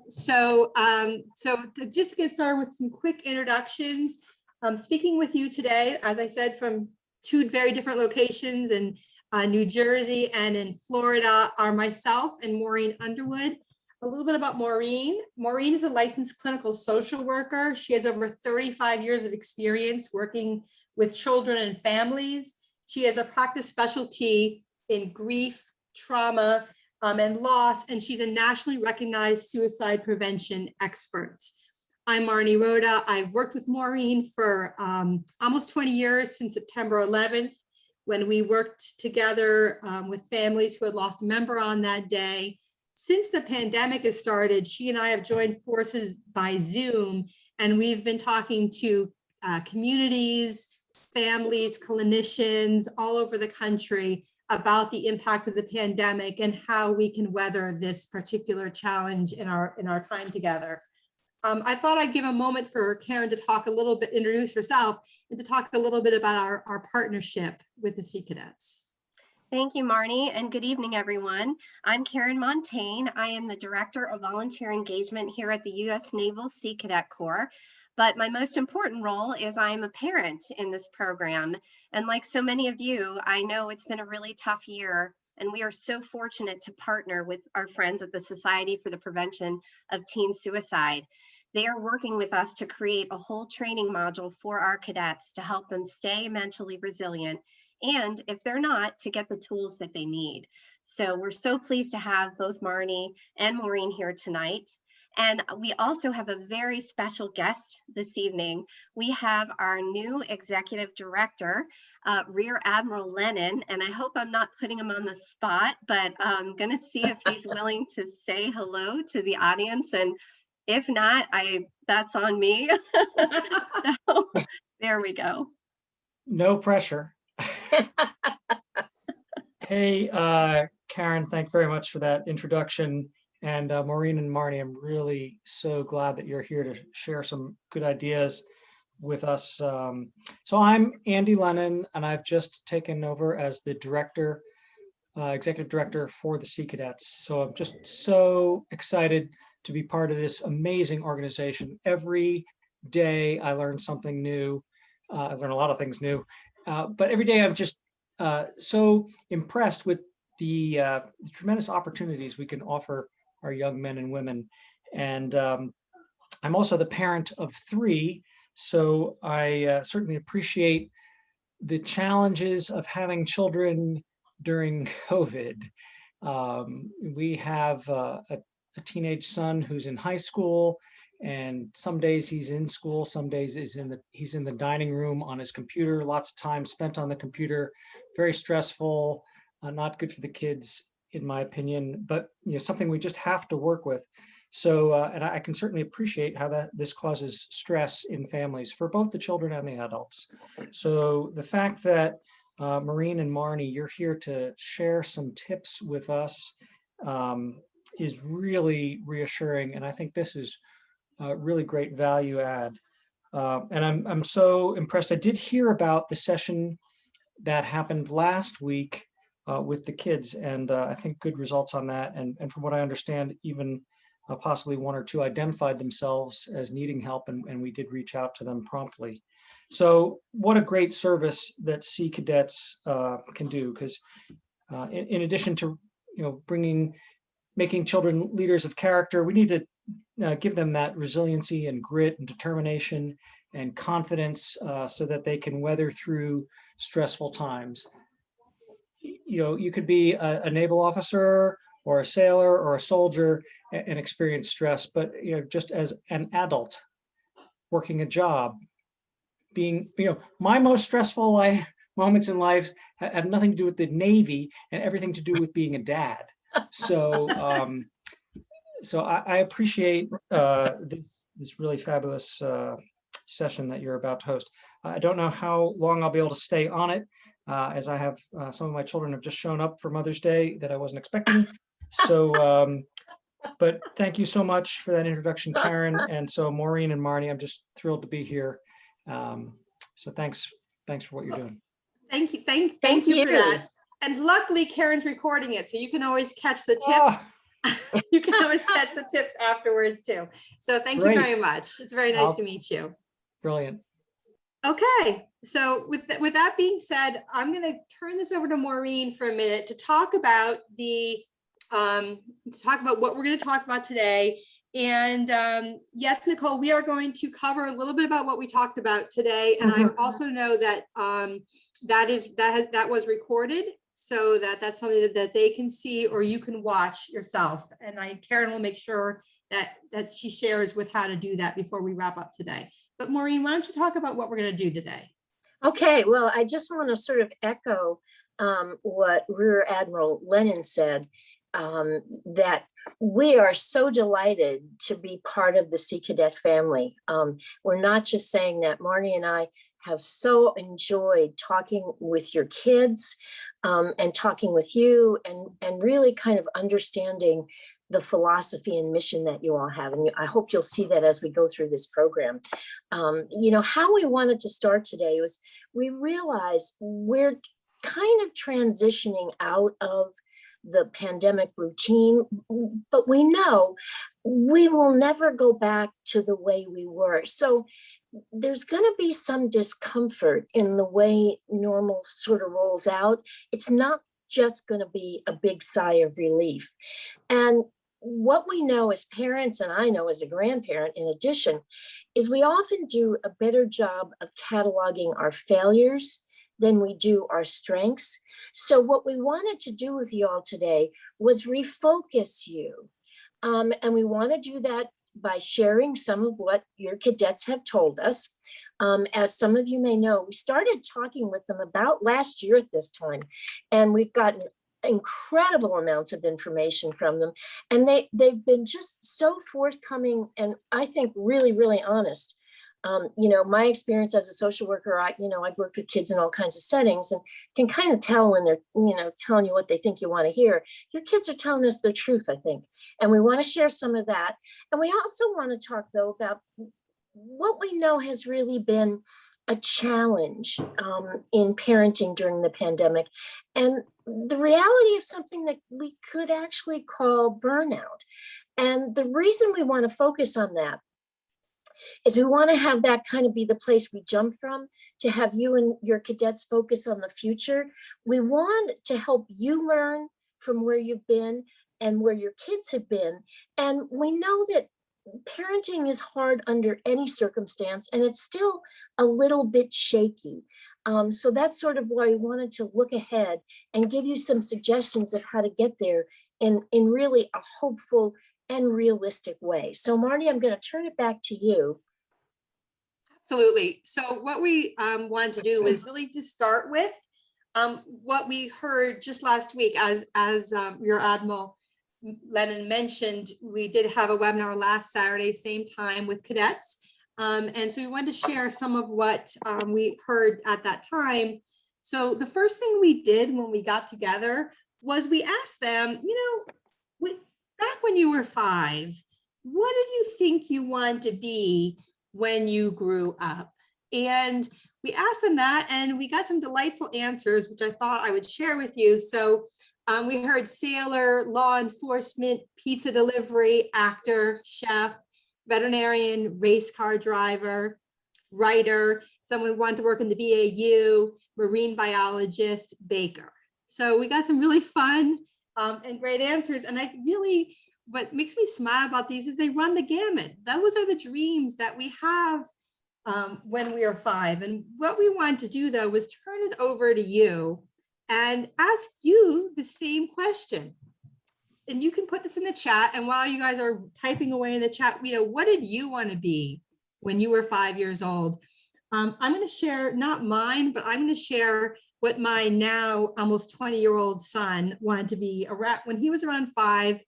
So to just get started with some quick introductions, speaking with you today, as I said, from two very different locations in New Jersey and in Florida are myself and Maureen Underwood. A little bit about Maureen. Maureen is a licensed clinical social worker. She has over 35 years of experience working with children and families. She has a practice specialty in grief, trauma, and loss, and she's a nationally recognized suicide prevention expert. I'm Marnie Rhoda. I've worked with Maureen for almost 20 years, since September 11th, when we worked together with families who had lost a member on that day. Since the pandemic has started, she and I have joined forces by Zoom, and we've been talking to communities, families, clinicians all over the country about the impact of the pandemic and how we can weather this particular challenge in our time together. I thought I'd give a moment for Karen to talk a little bit, introduce herself, and to talk a little bit about our partnership with the Sea Cadets. Thank you, Marnie, and good evening, everyone. I'm Karen Montaigne. I am the Director of Volunteer Engagement here at the U.S. Naval Sea Cadet Corps. But my most important role is I'm a parent in this program. And like so many of you, I know it's been a really tough year, and we are so fortunate to partner with our friends at the Society for the Prevention of Teen Suicide. They are working with us to create a whole training module for our cadets to help them stay mentally resilient, and if they're not, to get the tools that they need. So we're so pleased to have both Marnie and Maureen here tonight. And we also have a very special guest this evening. We have our new Executive Director, Rear Admiral Lennon, and I hope I'm not putting him on the spot, but I'm gonna see if he's willing to say hello to the audience. And if not, that's on me. So there we go. No pressure. Hey, Karen, thank you very much for that introduction. And Maureen and Marnie, I'm really so glad that you're here to share some good ideas with us. So I'm Andy Lennon, and I've just taken over as the director, executive director for the Sea Cadets. So I'm just so excited to be part of this amazing organization. Every day I learn something new. I learn a lot of things new, but every day I'm just so impressed with the tremendous opportunities we can offer our young men and women. And I'm also the parent of 3, so I certainly appreciate the challenges of having children during COVID. We have a teenage son who's in high school, and some days he's in school, some days he's in the dining room on his computer, lots of time spent on the computer, very stressful, not good for the kids, in my opinion, but something we just have to work with. So, and I can certainly appreciate how this causes stress in families for both the children and the adults. So the fact that Maureen and Marnie, you're here to share some tips with us is really reassuring, and I think this is really great value add. And I'm so impressed. I did hear about the session that happened last week with the kids, and I think good results on that. And from what I understand, even possibly 1 or 2 identified themselves as needing help, and we did reach out to them promptly. So what a great service that Sea Cadets can do, because in addition to making children leaders of character, we need to give them that resiliency and grit and determination and confidence so that they can weather through stressful times. You could be a naval officer or a sailor or a soldier and experience stress, but just as an adult working a job, being my most stressful moments in life have nothing to do with the Navy and everything to do with being a dad. So so I appreciate this really fabulous session that you're about to host. I don't know how long I'll be able to stay on it, as I have some of my children have just shown up for Mother's Day that I wasn't expecting. So, but thank you so much for that introduction, Karen. And so Maureen and Marnie, I'm just thrilled to be here. So thanks for what you're doing. Thank you for that. And luckily Karen's recording it, so you can always catch the tips You can always catch the tips afterwards too. So thank you very Great. much. It's very nice I'll- to meet you. Brilliant. Okay, so with that being said, I'm going to turn this over to Maureen for a minute to talk about what we're going to talk about today. And yes, Nicole, we are going to cover a little bit about what we talked about today. And I also know that that was recorded, so that's something that they can see or you can watch yourself. And Karen will make sure that she shares with how to do that before we wrap up today. But Maureen, why don't you talk about what we're going to do today? Okay, well, I just want to sort of echo what Rear Admiral Lennon said, that we are so delighted to be part of the Sea Cadet family. We're not just saying that. Marnie and I have so enjoyed talking with your kids and talking with you and really kind of understanding the philosophy and mission that you all have. And I hope you'll see that as we go through this program. You know, how we wanted to start today was we realized we're kind of transitioning out of the pandemic routine, but we know we will never go back to the way we were. So there's going to be some discomfort in the way normal sort of rolls out. It's not just going to be a big sigh of relief. And what we know as parents, and I know as a grandparent in addition, is we often do a better job of cataloging our failures than we do our strengths. So what we wanted to do with you all today was refocus you. And we want to do that by sharing some of what your cadets have told us. As some of you may know, we started talking with them about last year at this time, and we've gotten incredible amounts of information from them. And they've been just so forthcoming and I think really, really honest. You know, my experience as a social worker, I've worked with kids in all kinds of settings and can kind of tell when they're, telling you what they think you want to hear. Your kids are telling us the truth, I think. And we want to share some of that. And we also want to talk, though, about what we know has really been a challenge in parenting during the pandemic. And the reality of something that we could actually call burnout. And the reason we want to focus on that is we want to have that kind of be the place we jump from, to have you and your cadets focus on the future. We want to help you learn from where you've been and where your kids have been. And we know that parenting is hard under any circumstance, and it's still a little bit shaky. So that's sort of why we wanted to look ahead and give you some suggestions of how to get there in really a hopeful and realistic way. So Marnie, I'm going to turn it back to you. Absolutely. So what we wanted to do is really to start with what we heard just last week, as your Admiral Lennon mentioned. We did have a webinar last Saturday, same time, with cadets. And so we wanted to share some of what we heard at that time. So the first thing we did when we got together was we asked them, back when you were 5, what did you think you wanted to be when you grew up? And we asked them that, and we got some delightful answers, which I thought I would share with you. So we heard sailor, law enforcement, pizza delivery, actor, chef, veterinarian, race car driver, writer, someone wanted to work in the BAU, marine biologist, baker. So we got some really fun and great answers. And what makes me smile about these is they run the gamut. Those are the dreams that we have when we are 5. And what we wanted to do, though, was turn it over to you and ask you the same question. And you can put this in the chat. And while you guys are typing away in the chat, what did you want to be when you were 5 years old? I'm going to share, not mine, but I'm going to share what my now almost 20-year-old son wanted to be. When he was around 5,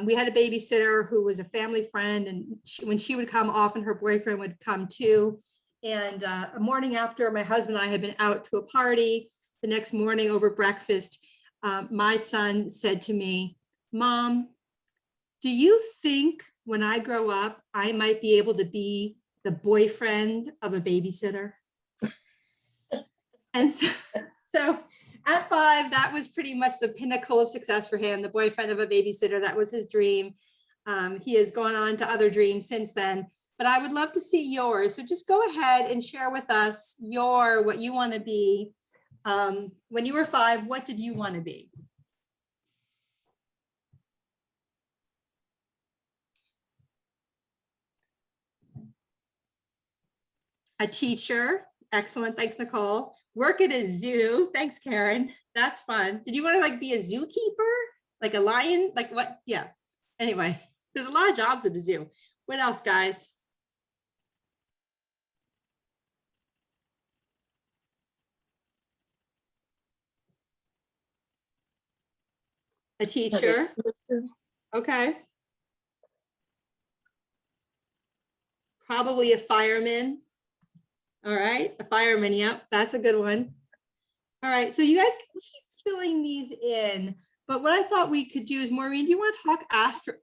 we had a babysitter who was a family friend, and when she would come, often her boyfriend would come too. And a morning after my husband and I had been out to a party, the next morning over breakfast, my son said to me, "Mom, do you think when I grow up, I might be able to be the boyfriend of a babysitter?" And so At 5, that was pretty much the pinnacle of success for him. The boyfriend of a babysitter, that was his dream. He has gone on to other dreams since then, but I would love to see yours. So just go ahead and share with us what you want to be. When you were 5, what did you want to be? A teacher. Excellent. Thanks, Nicole. Work at a zoo. Thanks, Karen. That's fun. Did you want to like be a zookeeper? Like a lion? Like what? Yeah. Anyway, there's a lot of jobs at the zoo. What else, guys? A teacher. Okay. Probably a fireman. All right, a fireman. Yep, that's a good one. All right, so you guys can keep filling these in. But what I thought we could do is, Maureen, do you want to talk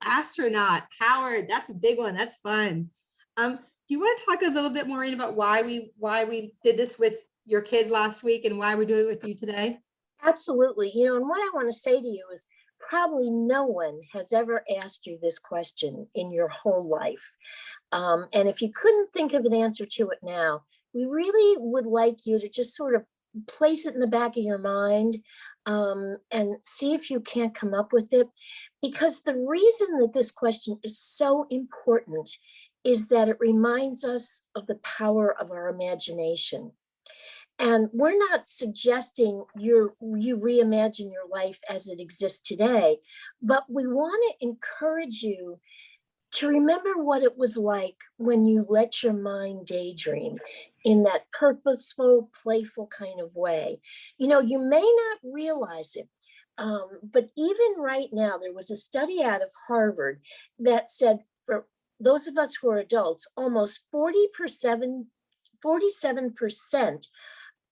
astronaut? Howard, that's a big one. That's fun. Do you want to talk a little bit, Maureen, about why we did this with your kids last week and why we're doing it with you today? Absolutely. And what I want to say to you is probably no one has ever asked you this question in your whole life. And if you couldn't think of an answer to it now, we really would like you to just sort of place it in the back of your mind and see if you can't come up with it. Because the reason that this question is so important is that it reminds us of the power of our imagination. And we're not suggesting you reimagine your life as it exists today, but we want to encourage you to remember what it was like when you let your mind daydream in that purposeful, playful kind of way. You may not realize it, but even right now, there was a study out of Harvard that said for those of us who are adults, almost 47%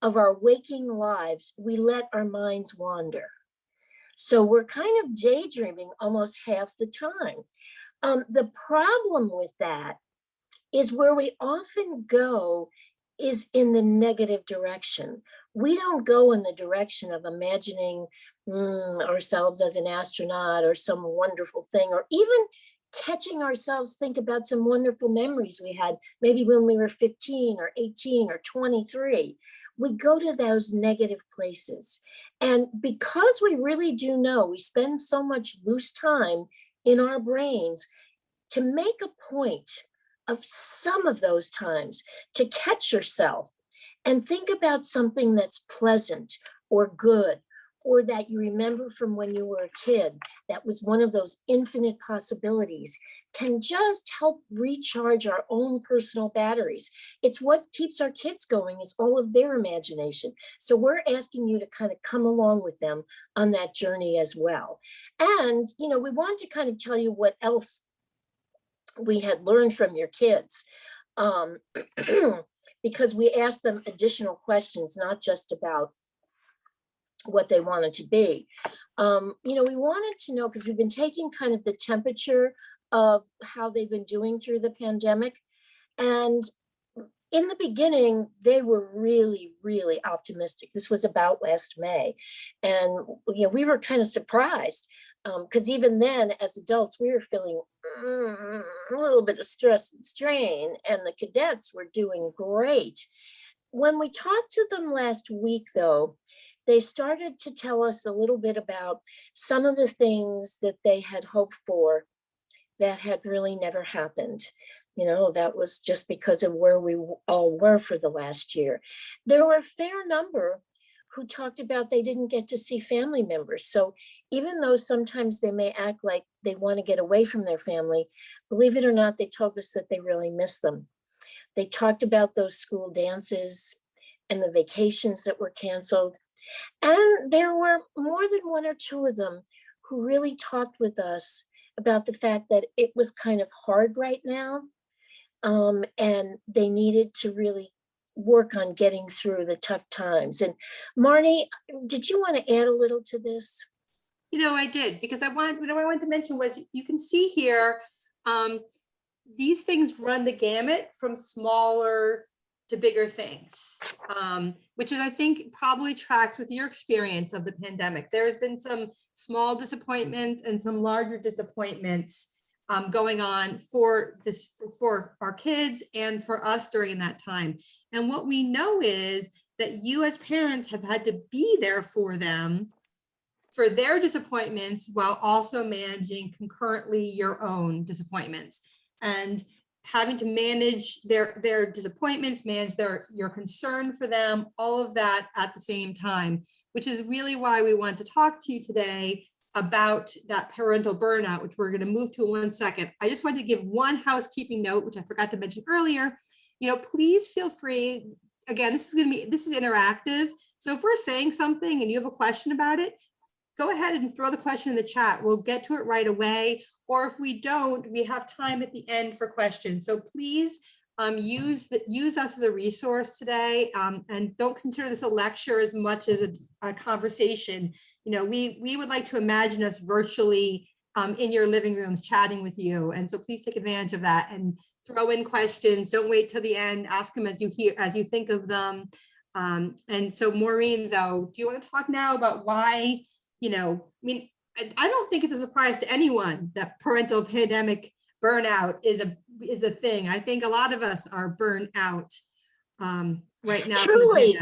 of our waking lives, we let our minds wander. So we're kind of daydreaming almost half the time. The problem with that is where we often go is in the negative direction. We don't go in the direction of imagining ourselves as an astronaut or some wonderful thing, or even catching ourselves think about some wonderful memories we had, maybe when we were 15 or 18 or 23. We go to those negative places. And because we really do know we spend so much loose time in our brains, to make a point of some of those times to catch yourself and think about something that's pleasant or good, or that you remember from when you were a kid, that was one of those infinite possibilities, can just help recharge our own personal batteries. It's what keeps our kids going, is all of their imagination. So we're asking you to kind of come along with them on that journey as well. And, we want to kind of tell you what else we had learned from your kids, because we asked them additional questions, not just about what they wanted to be. We wanted to know, because we've been taking kind of the temperature of how they've been doing through the pandemic. And in the beginning, they were really, really optimistic. This was about last May. And we were kind of surprised, because even then, as adults, we were feeling a little bit of stress and strain, and the cadets were doing great. When we talked to them last week, though, they started to tell us a little bit about some of the things that they had hoped for that had really never happened. That was just because of where we all were for the last year. There were a fair number who talked about they didn't get to see family members. So even though sometimes they may act like they want to get away from their family, believe it or not, they told us that they really miss them. They talked about those school dances and the vacations that were canceled. And there were more than one or two of them who really talked with us about the fact that it was kind of hard right now, and they needed to really work on getting through the tough times. And Marnie, did you want to add a little to this? I did, because what I wanted to mention was, you can see here, these things run the gamut from smaller to bigger things, which is, I think, probably tracks with your experience of the pandemic. There's been some small disappointments and some larger disappointments going on for our kids and for us during that time. And what we know is that you as parents have had to be there for them for their disappointments while also managing concurrently your own disappointments and having to manage their disappointments, manage your concern for them, all of that at the same time, which is really why we want to talk to you today about that parental burnout, which we're going to move to in 1 second. I just want to give one housekeeping note, which I forgot to mention earlier. Please feel free. Again, this is interactive. So if we're saying something and you have a question about it, go ahead and throw the question in the chat. We'll get to it right away. Or if we don't, we have time at the end for questions. So please use us as a resource today, and don't consider this a lecture as much as a conversation. We would like to imagine us virtually in your living rooms chatting with you. And so please take advantage of that and throw in questions. Don't wait till the end. Ask them as you think of them. And so Maureen, though, do you want to talk now about why, I don't think it's a surprise to anyone that parental pandemic burnout is a thing. I think a lot of us are burnt out right now. Truly.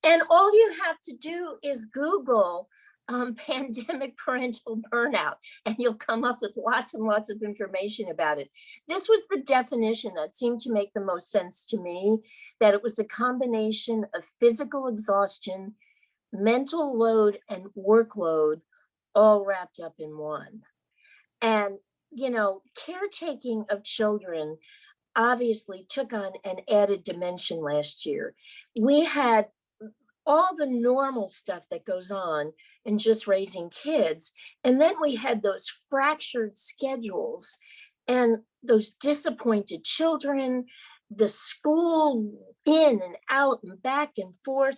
And all you have to do is Google pandemic parental burnout, and you'll come up with lots and lots of information about it. This was the definition that seemed to make the most sense to me, that it was a combination of physical exhaustion, mental load, and workload all wrapped up in one. And, caretaking of children obviously took on an added dimension last year. We had all the normal stuff that goes on in just raising kids. And then we had those fractured schedules and those disappointed children, the school in and out and back and forth.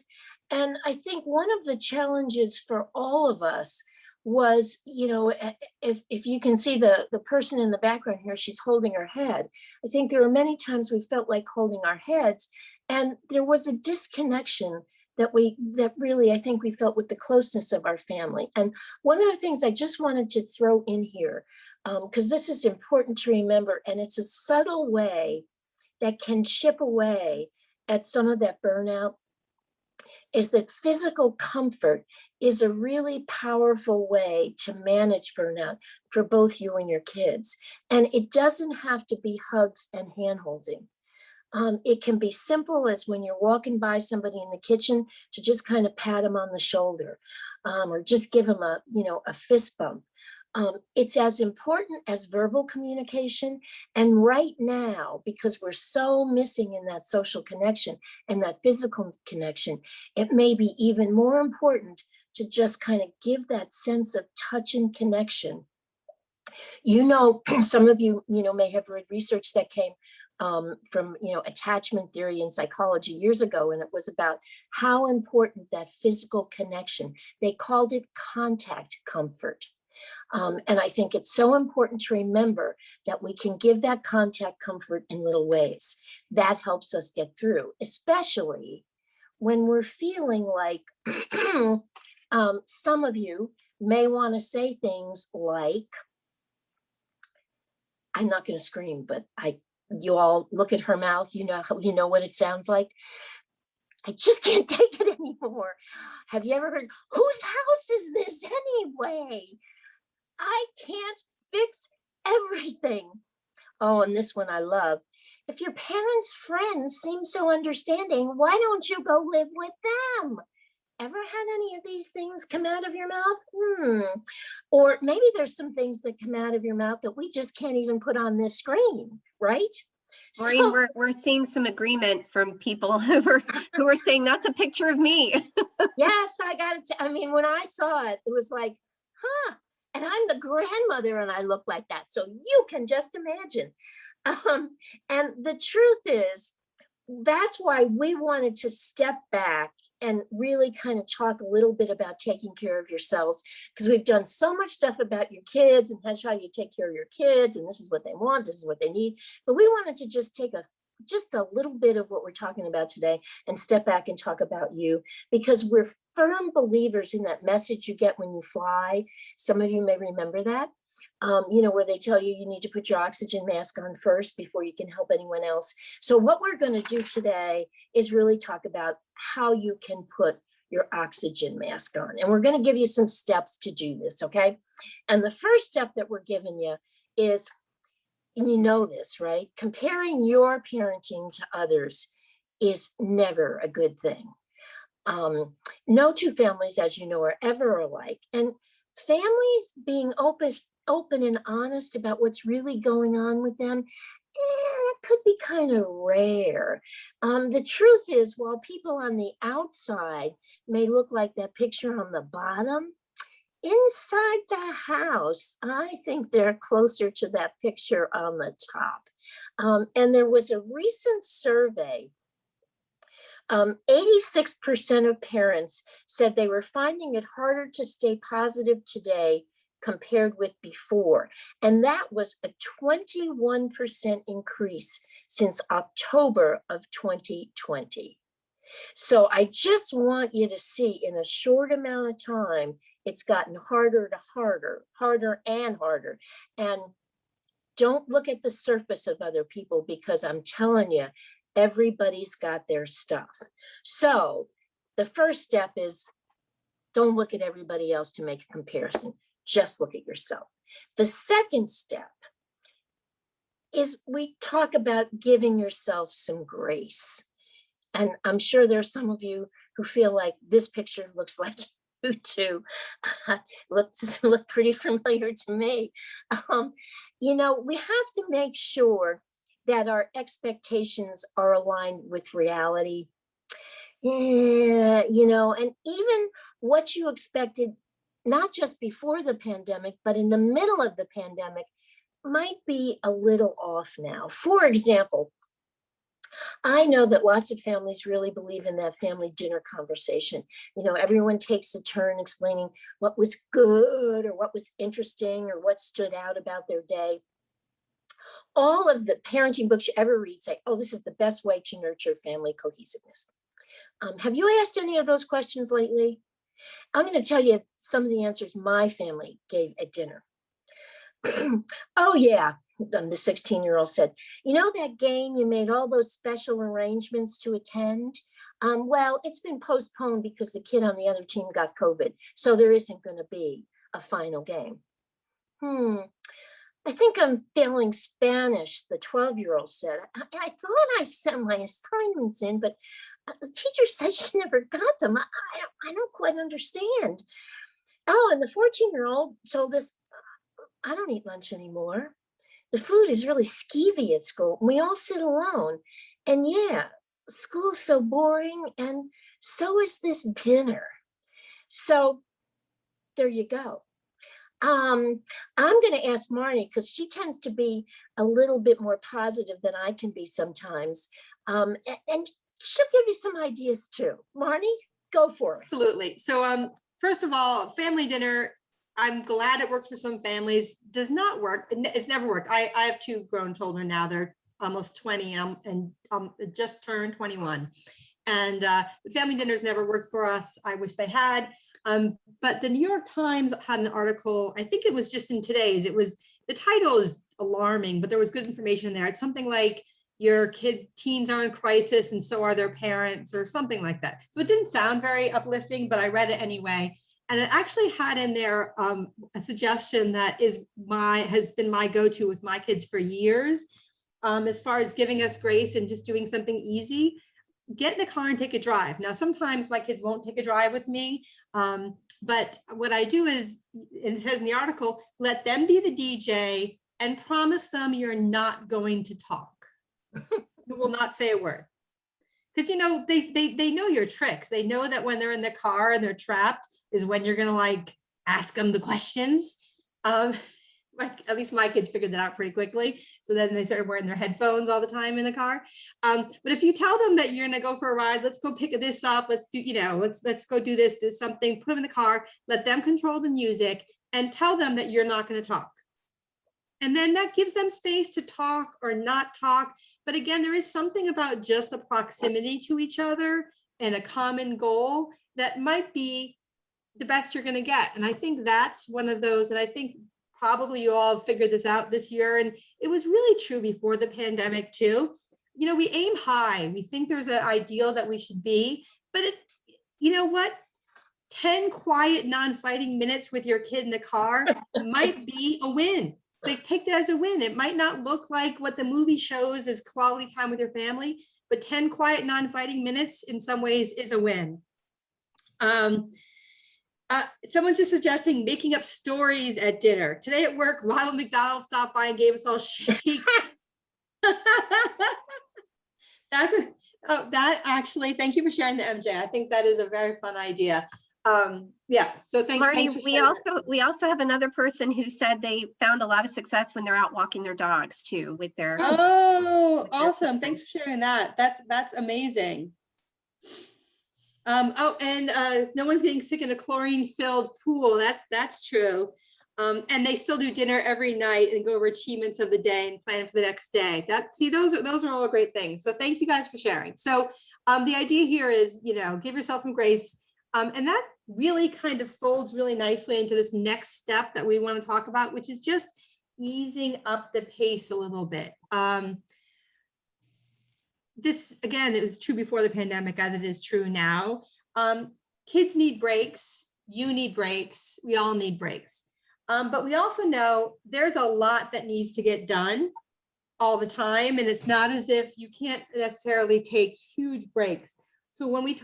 And I think one of the challenges for all of us was, if you can see the person in the background here, she's holding her head. I think there were many times we felt like holding our heads, and there was a disconnection that really, I think we felt with the closeness of our family. And one of the things I just wanted to throw in here, because this is important to remember, and it's a subtle way that can chip away at some of that burnout, is that physical comfort is a really powerful way to manage burnout for both you and your kids. And it doesn't have to be hugs and hand-holding. It can be simple as when you're walking by somebody in the kitchen to just kind of pat them on the shoulder, or just give them a fist bump. It's as important as verbal communication. And right now, because we're so missing in that social connection and that physical connection, it may be even more important to just kind of give that sense of touch and connection. Some of you, may have read research that came from attachment theory and psychology years ago, and it was about how important that physical connection. They called it contact comfort. And I think it's so important to remember that we can give that contact comfort in little ways. That helps us get through, especially when we're feeling like some of you may want to say things like, I'm not going to scream, but you all look at her mouth, you know what it sounds like. I just can't take it anymore. Have you ever heard, whose house is this anyway? I can't fix everything. Oh, and this one I love. If your parents' friends seem so understanding, why don't you go live with them? Ever had any of these things come out of your mouth? Or maybe there's some things that come out of your mouth that we just can't even put on this screen, right? Maureen, we're seeing some agreement from people who are saying that's a picture of me. Yes, when I saw it, it was like, huh. And I'm the grandmother and I look like that. So you can just imagine. And the truth is, that's why we wanted to step back and really kind of talk a little bit about taking care of yourselves, because we've done so much stuff about your kids and how you take care of your kids, and this is what they want, this is what they need. But we wanted to just take a just a little bit of what we're talking about today and step back and talk about you, because we're firm believers in that message you get when you fly. Some of you may remember that, where they tell you you need to put your oxygen mask on first before you can help anyone else. So what we're going to do today is really talk about how you can put your oxygen mask on. And we're going to give you some steps to do this, okay? And the first step that we're giving you is, and you know this, right? Comparing your parenting to others is never a good thing. No two families, as you know, are ever alike. And families being open and honest about what's really going on with them, that could be kind of rare. The truth is, while people on the outside may look like that picture on the bottom, inside the house, I think they're closer to that picture on the top. And there was a recent survey. 86% of parents said they were finding it harder to stay positive today compared with before. And that was a 21% increase since October of 2020. So I just want you to see, in a short amount of time, it's gotten harder and harder. And don't look at the surface of other people, because I'm telling you, everybody's got their stuff. So the first step is, don't look at everybody else to make a comparison. Just look at yourself. The second step is, we talk about giving yourself some grace. And I'm sure there's some of you who feel like this picture looks like you too. Look pretty familiar to me. We have to make sure that our expectations are aligned with reality. And even what you expected, not just before the pandemic, but in the middle of the pandemic, might be a little off now. For example, I know that lots of families really believe in that family dinner conversation. Everyone takes a turn explaining what was good or what was interesting or what stood out about their day. All of the parenting books you ever read say, oh, this is the best way to nurture family cohesiveness. Have you asked any of those questions lately? I'm going to tell you some of the answers my family gave at dinner. Oh, yeah, the 16-year-old said, that game you made all those special arrangements to attend? Well, it's been postponed because the kid on the other team got COVID, so there isn't going to be a final game. I think I'm failing Spanish, the 12-year-old said. I thought I sent my assignments in, but the teacher said she never got them. I don't quite understand. Oh, and the 14-year-old told us, I don't eat lunch anymore. The food is really skeevy at school. We all sit alone. And yeah, school's so boring, and so is this dinner. So there you go. I'm going to ask Marnie, because she tends to be a little bit more positive than I can be sometimes. And she'll give you some ideas too. Marnie, go for it. Absolutely. So first of all, family dinner, I'm glad it works for some families. Does not work. It's never worked. I have two grown children now. They're almost 20 and just turned 21. And the family dinners never worked for us. I wish they had. But the New York Times had an article, I think it was just in today's, the title is alarming, but there was good information there. It's something like, your teens are in crisis and so are their parents, or something like that. So it didn't sound very uplifting, but I read it anyway. And it actually had in there a suggestion that has been my go-to with my kids for years, as far as giving us grace and just doing something easy. Get in the car and take a drive. Now, sometimes my kids won't take a drive with me, but what I do is, and it says in the article, let them be the DJ and promise them you're not going to talk. You will not say a word. Because, they know your tricks. They know that when they're in the car and they're trapped is when you're going to ask them the questions. At least my kids figured that out pretty quickly. So then they started wearing their headphones all the time in the car. But if you tell them that you're going to go for a ride, let's go pick this up. Let's do, let's go do this, do something, put them in the car, let them control the music and tell them that you're not going to talk. And then that gives them space to talk or not talk. But again, there is something about just the proximity to each other and a common goal that might be the best you're going to get. And I think that's one of those, and I think probably you all figured this out this year. And it was really true before the pandemic too. You know, we aim high. We think there's an ideal that we should be, but you know what? 10 quiet, non-fighting minutes with your kid in the car might be a win. Like, take that as a win. It might not look like what the movie shows as quality time with your family, but 10 quiet, non-fighting minutes in some ways is a win. Someone's just suggesting making up stories at dinner. Today at work, Ronald McDonald stopped by and gave us all shakes. That actually, thank you for sharing the MJ. I think that is a very fun idea. Yeah, so Marnie, thanks for we sharing also have another person who said they found a lot of success when they're out walking their dogs too with their. Oh, with their awesome. children. Thanks for sharing that. That's amazing. No one's getting sick in a chlorine-filled pool. That's true. And they still do dinner every night and go over achievements of the day and plan for the next day. Those are all great things. So thank you guys for sharing. So the idea here is, you know, give yourself some grace. And that really kind of folds really nicely into this next step that we want to talk about, which is just easing up the pace a little bit. This, again, it was true before the pandemic as it is true now. Kids need breaks. You need breaks. We all need breaks. But we also know there's a lot that needs to get done all the time. And it's not as if you can't necessarily take huge breaks. So when we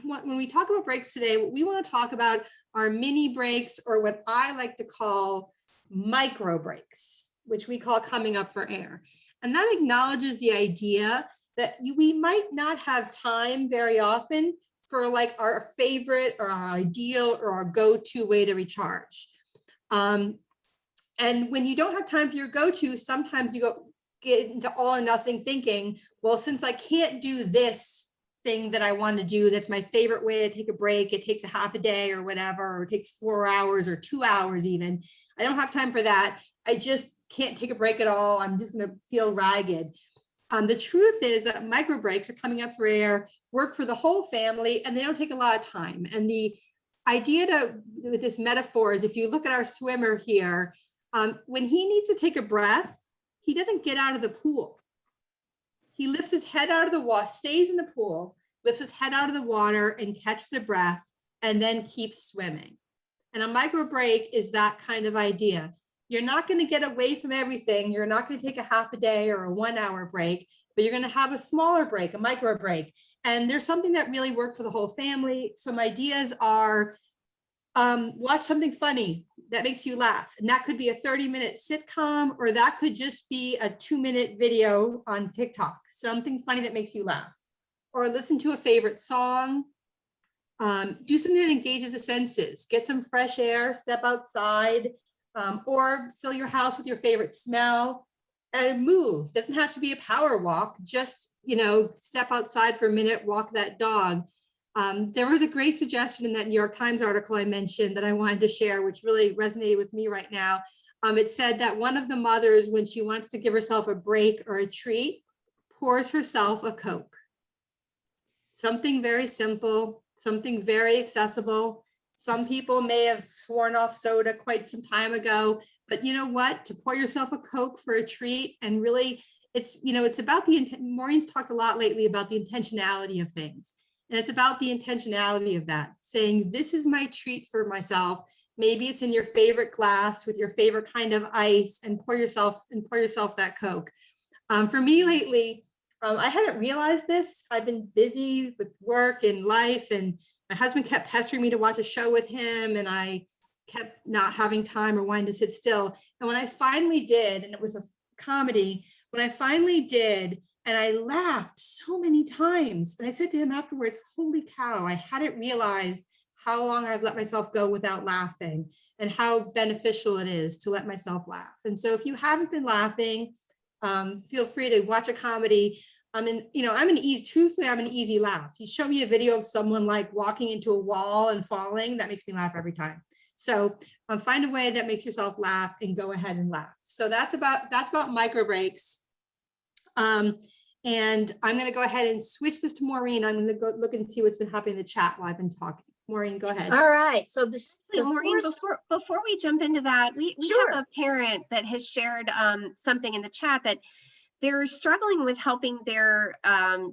talk about breaks today, what we want to talk about are mini breaks, or what I like to call micro breaks, which we call coming up for air. And that acknowledges the idea that we might not have time very often for like our favorite or our ideal or our go-to way to recharge. And when you don't have time for your go-to, sometimes you get into all or nothing thinking, well, since I can't do this thing that I want to do, that's my favorite way to take a break, it takes a half a day or whatever, or it takes 4 hours or 2 hours even. I don't have time for that. I just can't take a break at all. I'm just going to feel ragged. The truth is that micro breaks are coming up for air, work for the whole family, and they don't take a lot of time. And the idea with this metaphor is, if you look at our swimmer here, when he needs to take a breath, he doesn't get out of the pool. He lifts his head out of the water, stays in the pool, lifts his head out of the water and catches a breath, and then keeps swimming. And a micro break is that kind of idea. You're not going to get away from everything. You're not going to take a half a day or a 1 hour break, but you're going to have a smaller break, a micro break. And there's something that really worked for the whole family. Some ideas are watch something funny that makes you laugh. And that could be a 30-minute sitcom, or that could just be a 2-minute video on TikTok, something funny that makes you laugh. Or listen to a favorite song. Do something that engages the senses. Get some fresh air, step outside, or fill your house with your favorite smell, and move. Doesn't have to be a power walk, just, you know, step outside for a minute, walk that dog. There was a great suggestion in that New York Times article I mentioned that I wanted to share, which really resonated with me right now. It said that one of the mothers, when she wants to give herself a break or a treat, pours herself a Coke. Something very simple, something very accessible. Some people may have sworn off soda quite some time ago, but you know what? To pour yourself a Coke for a treat, and really, it's, you know, it's about Maureen's talked a lot lately about the intentionality of things. And it's about the intentionality of that, saying, this is my treat for myself. Maybe it's in your favorite glass with your favorite kind of ice, and pour yourself that Coke. For me lately, I hadn't realized this. I've been busy with work and life, and my husband kept pestering me to watch a show with him, and I kept not having time or wanting to sit still. And when I finally did, and it was a comedy, when I finally did, and I laughed so many times, and I said to him afterwards, holy cow, I hadn't realized how long I've let myself go without laughing, and how beneficial it is to let myself laugh. And so if you haven't been laughing, feel free to watch a comedy. You know, truthfully, I'm an easy laugh. You show me a video of someone like walking into a wall and falling, that makes me laugh every time. So find a way that makes yourself laugh and go ahead and laugh. So that's about micro breaks. And I'm going to go ahead and switch this to Maureen. I'm going to go look and see what's been happening in the chat while I've been talking. Maureen, go ahead. All right, so this, Wait, Maureen, before we jump into that, we Sure. have a parent that has shared something in the chat that they're struggling with helping their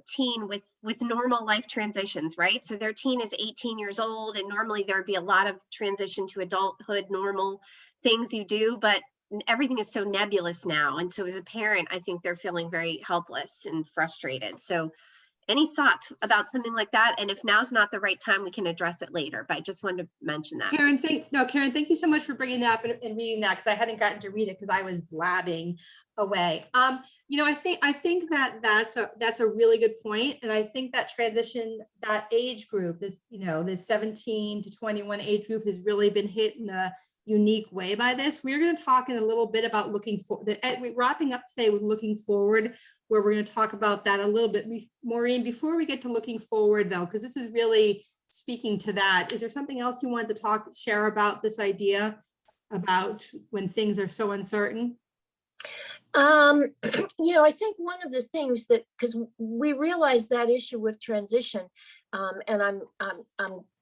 teen with normal life transitions, right? So their teen is 18 years old, and normally there'd be a lot of transition to adulthood, normal things you do, but everything is so nebulous now. And so as a parent, I think they're feeling very helpless and frustrated. So any thoughts about something like that? And if now's not the right time, we can address it later, but I just wanted to mention that. Karen, thank you so much for bringing that up and reading that, because I hadn't gotten to read it because I was blabbing away. I think that's a really good point. And I think that transition, that age group, this 17 to 21 age group has really been hit in a unique way by this. We're going to talk in a little bit about wrapping up today with looking forward, where we're going to talk about that a little bit. Maureen, before we get to looking forward though, because this is really speaking to that, is there something else you wanted to share about this idea about when things are so uncertain? I think one of the things that, because we realize that issue with transition, and I'm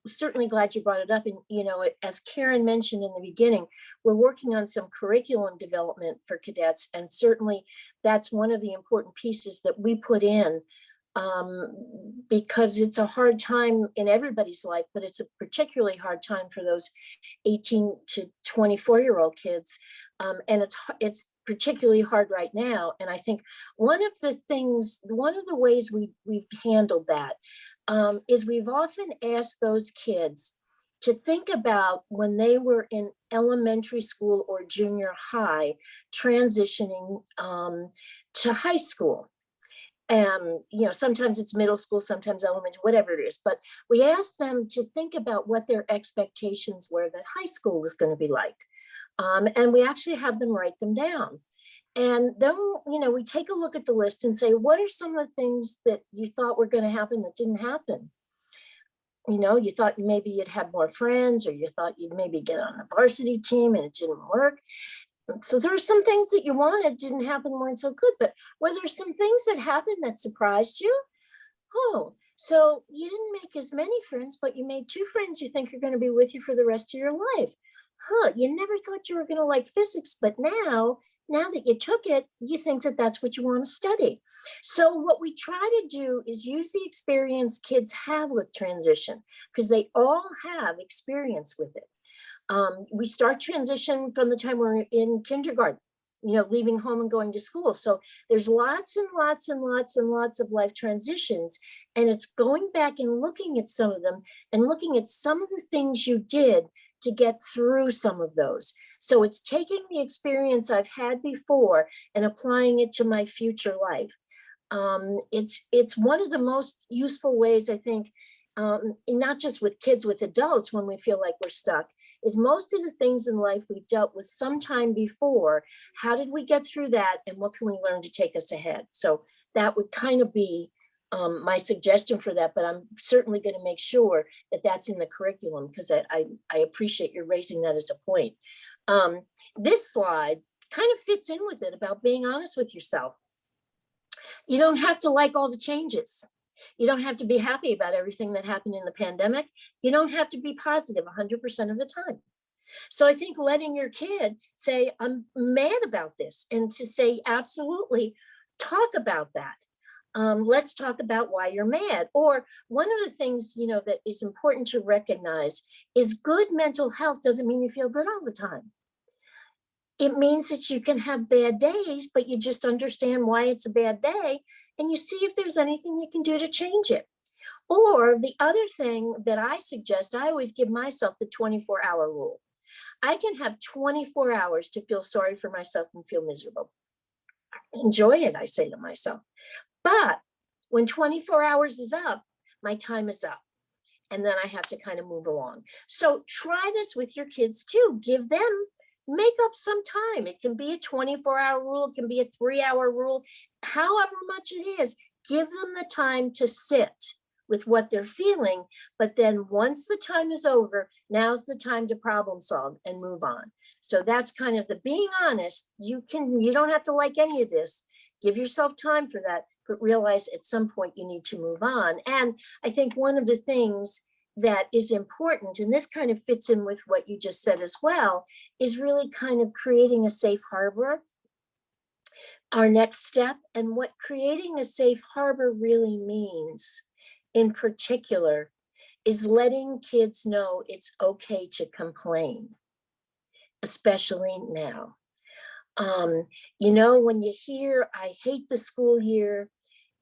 certainly glad you brought it up. And, as Karen mentioned in the beginning, we're working on some curriculum development for cadets. And certainly that's one of the important pieces that we put in, because it's a hard time in everybody's life, but it's a particularly hard time for those 18 to 24-year-old kids. And it's particularly hard right now. And I think one of the ways we've handled that is we've often asked those kids to think about when they were in elementary school or junior high, transitioning to high school. Sometimes it's middle school, sometimes elementary, whatever it is. But we asked them to think about what their expectations were that high school was going to be like. And we actually have them write them down. And then, we take a look at the list and say, what are some of the things that you thought were going to happen that didn't happen? You thought maybe you'd have more friends, or you thought you'd maybe get on the varsity team and it didn't work. So there are some things that you wanted didn't happen, weren't so good, but were there some things that happened that surprised you? Oh, so you didn't make as many friends, but you made 2 friends you think are going to be with you for the rest of your life. You never thought you were going to like physics, but now that you took it, you think that that's what you want to study. So what we try to do is use the experience kids have with transition, because they all have experience with it. We start transition from the time we're in kindergarten, leaving home and going to school. So there's lots and lots and lots and lots of life transitions. And it's going back and looking at some of them and looking at some of the things you did to get through some of those. So it's taking the experience I've had before and applying it to my future life. It's one of the most useful ways, I think, not just with kids, with adults, when we feel like we're stuck, is most of the things in life we've dealt with sometime before. How did we get through that? And what can we learn to take us ahead? So that would kind of be my suggestion for that, but I'm certainly going to make sure that that's in the curriculum, because I appreciate you raising that as a point. This slide kind of fits in with it about being honest with yourself. You don't have to like all the changes. You don't have to be happy about everything that happened in the pandemic. You don't have to be positive 100% of the time. So I think letting your kid say, I'm mad about this, and to say, absolutely, talk about that. Let's talk about why you're mad. Or one of the things, that is important to recognize is good mental health doesn't mean you feel good all the time. It means that you can have bad days, but you just understand why it's a bad day, and you see if there's anything you can do to change it. Or the other thing that I suggest, I always give myself the 24-hour rule. I can have 24 hours to feel sorry for myself and feel miserable. Enjoy it, I say to myself. But when 24 hours is up, my time is up. And then I have to kind of move along. So try this with your kids too. Make up some time. It can be a 24-hour rule. It can be a 3-hour rule. However much it is, give them the time to sit with what they're feeling. But then once the time is over, now's the time to problem solve and move on. So that's kind of the being honest. You don't have to like any of this. Give yourself time for that, but realize at some point you need to move on. And I think one of the things that is important, and this kind of fits in with what you just said as well, is really kind of creating a safe harbor. Our next step, and what creating a safe harbor really means in particular is letting kids know it's okay to complain, especially now. You know, when you hear, I hate the school year,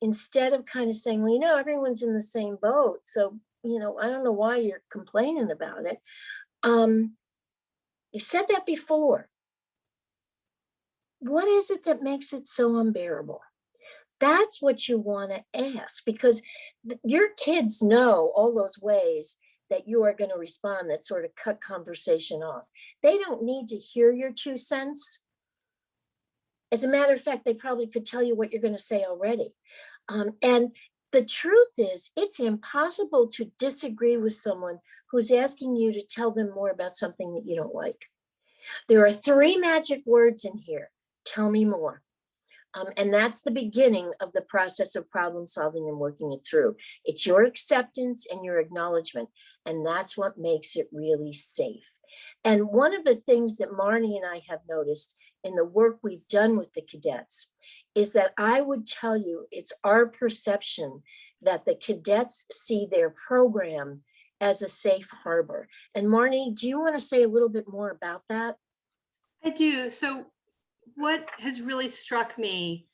instead of kind of saying, well, you know, everyone's in the same boat. So, you know, I don't know why you're complaining about it. You've said that before. What is it that makes it so unbearable? That's what you want to ask, because your kids know all those ways that you are going to respond that sort of cut conversation off. They don't need to hear your 2 cents. As a matter of fact, they probably could tell you what you're going to say already. And the truth is, it's impossible to disagree with someone who's asking you to tell them more about something that you don't like. There are 3 magic words in here. Tell me more. And that's the beginning of the process of problem solving and working it through. It's your acceptance and your acknowledgement. And that's what makes it really safe. And one of the things that Marnie and I have noticed in the work we've done with the cadets is that I would tell you it's our perception that the cadets see their program as a safe harbor. And Marnie, do you want to say a little bit more about that? I do. So what has really struck me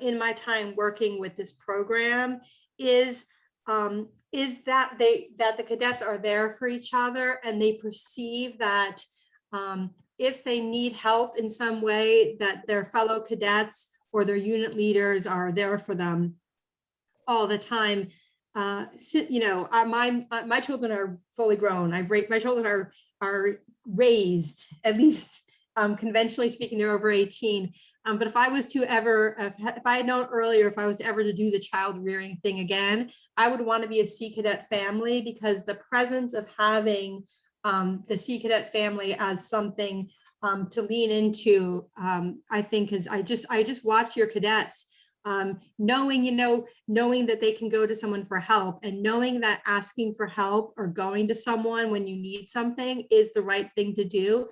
in my time working with this program is that the cadets are there for each other, and they perceive that if they need help in some way, that their fellow cadets or their unit leaders are there for them all the time. You know, my children are fully grown. My children are raised, at least conventionally speaking, they're over 18. But if I was to ever, if I had known earlier, if I was to ever to do the child rearing thing again, I would want to be a Sea Cadet family, because the presence of having the Sea Cadet family as something to lean into, I think I just watch your cadets knowing that they can go to someone for help, and knowing that asking for help or going to someone when you need something is the right thing to do.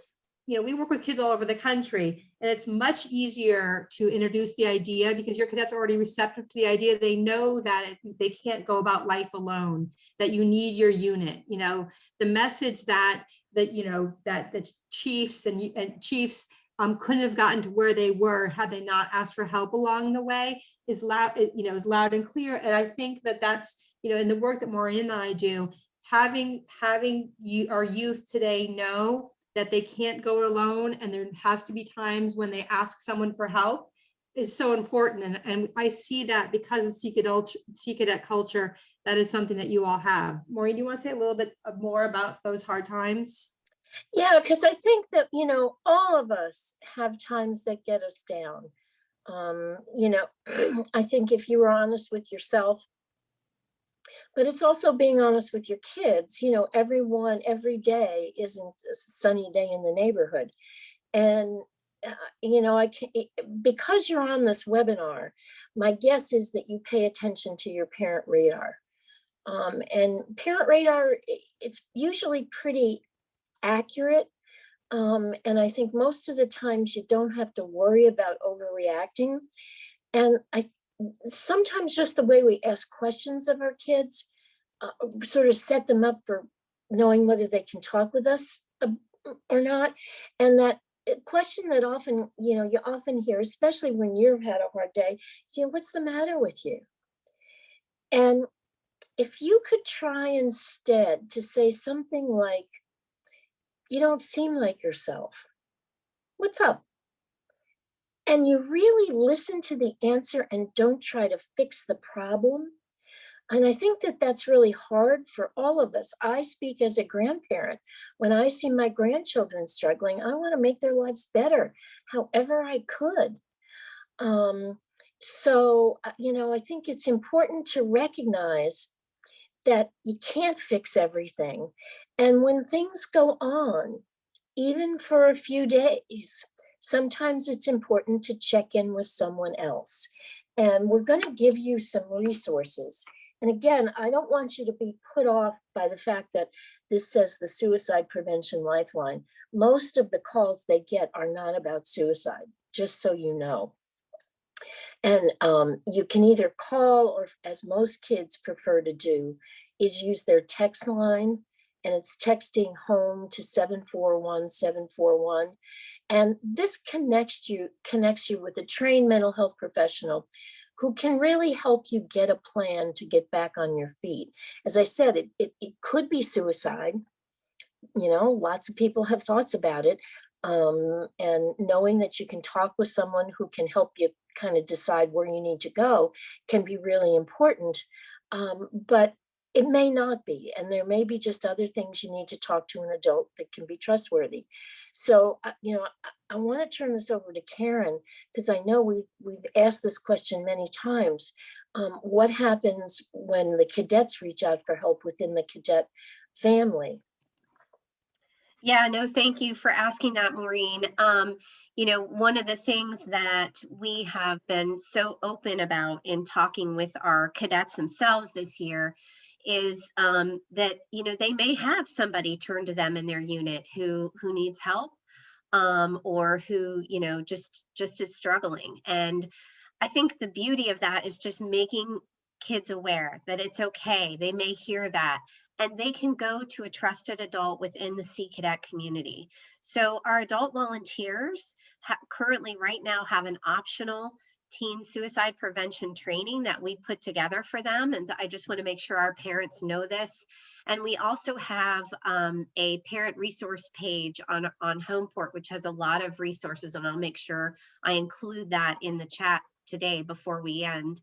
You know, we work with kids all over the country, and it's much easier to introduce the idea because your cadets are already receptive to the idea. They know that they can't go about life alone, that you need your unit. You know, the message that the chiefs and chiefs couldn't have gotten to where they were had they not asked for help along the way is loud, is loud and clear. And I think that that's, in the work that Maureen and I do, having our youth today know that they can't go alone, and there has to be times when they ask someone for help, is so important. And I see that because of Sea Cadet culture, that is something that you all have. Maureen, do you want to say a little bit more about those hard times? Yeah, because I think that, all of us have times that get us down. I think if you were honest with yourself, but it's also being honest with your kids, every day isn't a sunny day in the neighborhood. And, because you're on this webinar, my guess is that you pay attention to your parent radar. And parent radar, it's usually pretty accurate. And I think most of the times you don't have to worry about overreacting. And sometimes just the way we ask questions of our kids sort of set them up for knowing whether they can talk with us or not. And that question that often, you often hear, especially when you've had a hard day, what's the matter with you? And if you could try instead to say something like, you don't seem like yourself. What's up? And you really listen to the answer and don't try to fix the problem. And I think that that's really hard for all of us. I speak as a grandparent. When I see my grandchildren struggling, I want to make their lives better, however I could. So, I think it's important to recognize that you can't fix everything. And when things go on, even for a few days, sometimes it's important to check in with someone else. And we're going to give you some resources. And again, I don't want you to be put off by the fact that this says the Suicide Prevention Lifeline. Most of the calls they get are not about suicide, just so you know. And you can either call, or as most kids prefer to do, is use their text line, and it's texting home to 741-741. And this connects you with a trained mental health professional who can really help you get a plan to get back on your feet. As I said, it could be suicide. You know, lots of people have thoughts about it. And knowing that you can talk with someone who can help you kind of decide where you need to go can be really important. But it may not be, and there may be just other things you need to talk to an adult that can be trustworthy. So, you know, I want to turn this over to Karen, because I know we've asked this question many times. What happens when the cadets reach out for help within the cadet family? Yeah, no, thank you for asking that, Maureen. You know, one of the things that we have been so open about in talking with our cadets themselves this year is that, you know, they may have somebody turn to them in their unit who needs help, or who, you know, just is struggling. And I think the beauty of that is just making kids aware that it's okay. They may hear that, and they can go to a trusted adult within the Sea Cadet community. So our adult volunteers currently right now have an optional teen suicide prevention training that we put together for them. And I just want to make sure our parents know this. And we also have a parent resource page on Homeport, which has a lot of resources, and I'll make sure I include that in the chat today before we end.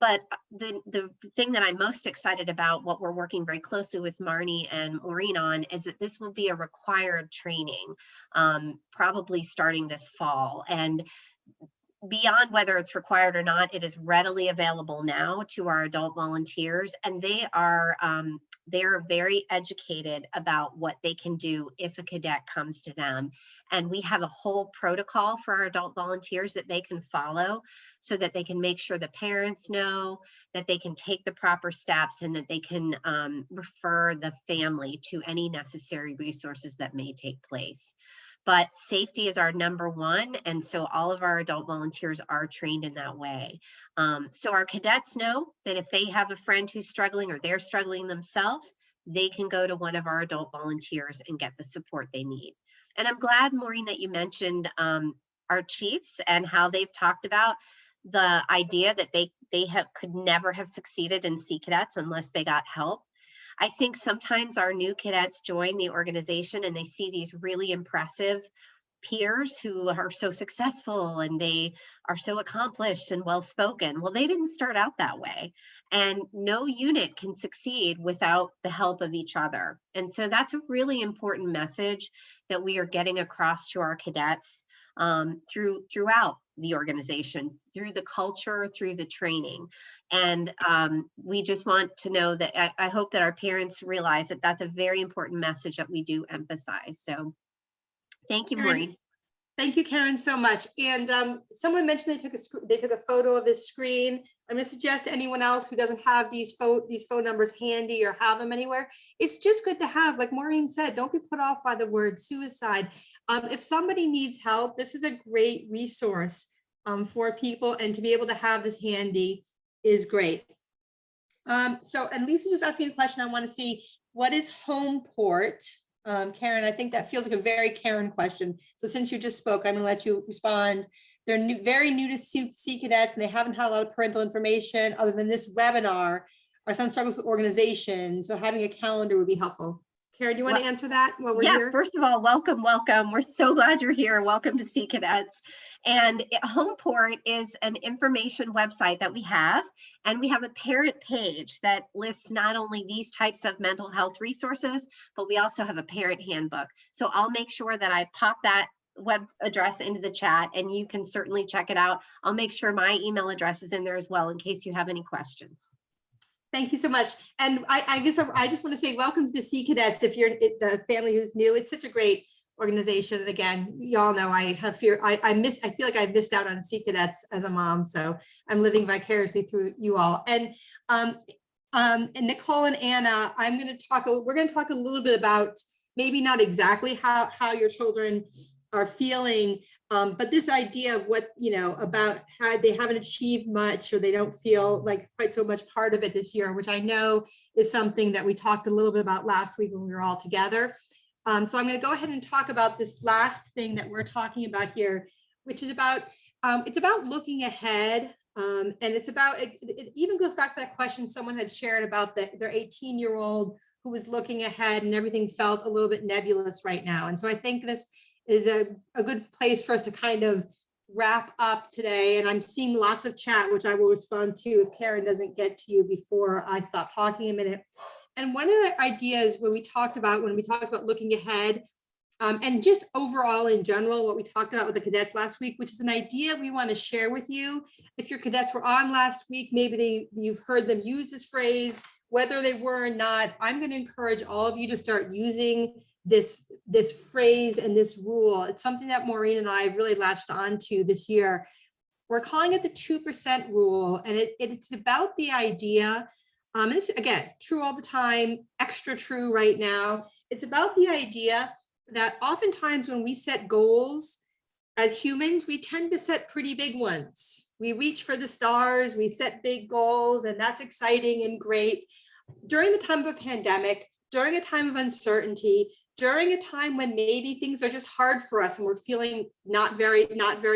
But the thing that I'm most excited about, what we're working very closely with Marnie and Maureen on, is that this will be a required training, probably starting this fall. And beyond whether it's required or not, it is readily available now to our adult volunteers, and they're very educated about what they can do if a cadet comes to them. And we have a whole protocol for our adult volunteers that they can follow, so that they can make sure the parents know, that they can take the proper steps, and that they can refer the family to any necessary resources that may take place. But safety is our number one. And so all of our adult volunteers are trained in that way. So our cadets know that if they have a friend who's struggling, or they're struggling themselves, they can go to one of our adult volunteers and get the support they need. And I'm glad, Maureen, that you mentioned our chiefs and how they've talked about the idea that they could never have succeeded in Sea Cadets unless they got help. I think sometimes our new cadets join the organization and they see these really impressive peers who are so successful and they are so accomplished and well-spoken. Well, they didn't start out that way. And no unit can succeed without the help of each other. And so that's a really important message that we are getting across to our cadets throughout the organization, through the culture, through the training. And we just want to know that I hope that our parents realize that that's a very important message that we do emphasize. So thank you, Maureen. Thank you, Karen, so much. And someone mentioned they took a photo of his screen. I'm going to suggest to anyone else who doesn't have these phone numbers handy or have them anywhere, it's just good to have, like Maureen said, don't be put off by the word suicide. If somebody needs help, this is a great resource for people, and to be able to have this handy is great. So, and Lisa's just asking a question. I want to see, what is Homeport? Karen, I think that feels like a very Karen question. So since you just spoke, I'm going to let you respond. They're very new to Sea Cadets, and they haven't had a lot of parental information other than this webinar. Our son struggles with organization, so having a calendar would be helpful. Karen, do you want to answer that while we're here? First of all, welcome. We're so glad you're here. Welcome to Sea Cadets. And Homeport is an information website that we have, and we have a parent page that lists not only these types of mental health resources, but we also have a parent handbook. So I'll make sure that I pop that web address into the chat, and you can certainly check it out. I'll make sure my email address is in there as well in case you have any questions. Thank you so much. And I guess I just want to say welcome to the Sea Cadets. If you're the family who's new, it's such a great organization. And again, y'all know I have fear. I feel like I've missed out on Sea Cadets as a mom. So I'm living vicariously through you all. And Nicole and Anna, we're going to talk a little bit about maybe not exactly how your children are feeling, but this idea of what, about how they haven't achieved much or they don't feel like quite so much part of it this year, which I know is something that we talked a little bit about last week when we were all together. So I'm going to go ahead and talk about this last thing that we're talking about here, which is about, it's about looking ahead. And it's about, it even goes back to that question someone had shared about their 18-year-old who was looking ahead and everything felt a little bit nebulous right now. And so I think this is a good place for us to kind of wrap up today. And I'm seeing lots of chat, which I will respond to if Karen doesn't get to you before I stop talking a minute. And one of the ideas when we talked about looking ahead, and just overall in general, what we talked about with the cadets last week, which is an idea we want to share with you. If your cadets were on last week, maybe you've heard them use this phrase, whether they were or not. I'm going to encourage all of you to start using this phrase and this rule. It's something that Maureen and I have really latched onto this year. We're calling it the 2% rule, and it's about the idea, this again, true all the time, extra true right now. It's about the idea that oftentimes when we set goals as humans, we tend to set pretty big ones. We reach for the stars, we set big goals, and that's exciting and great. During the time of a pandemic, during a time of uncertainty, during a time when maybe things are just hard for us and we're feeling not very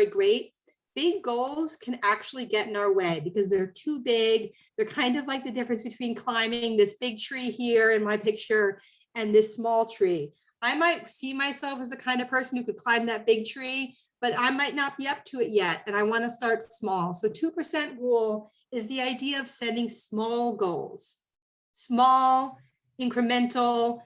great, big goals can actually get in our way because they're too big. They're kind of like the difference between climbing this big tree here in my picture and this small tree. I might see myself as the kind of person who could climb that big tree, but I might not be up to it yet. And I want to start small. So 2% rule is the idea of setting small goals, small, incremental,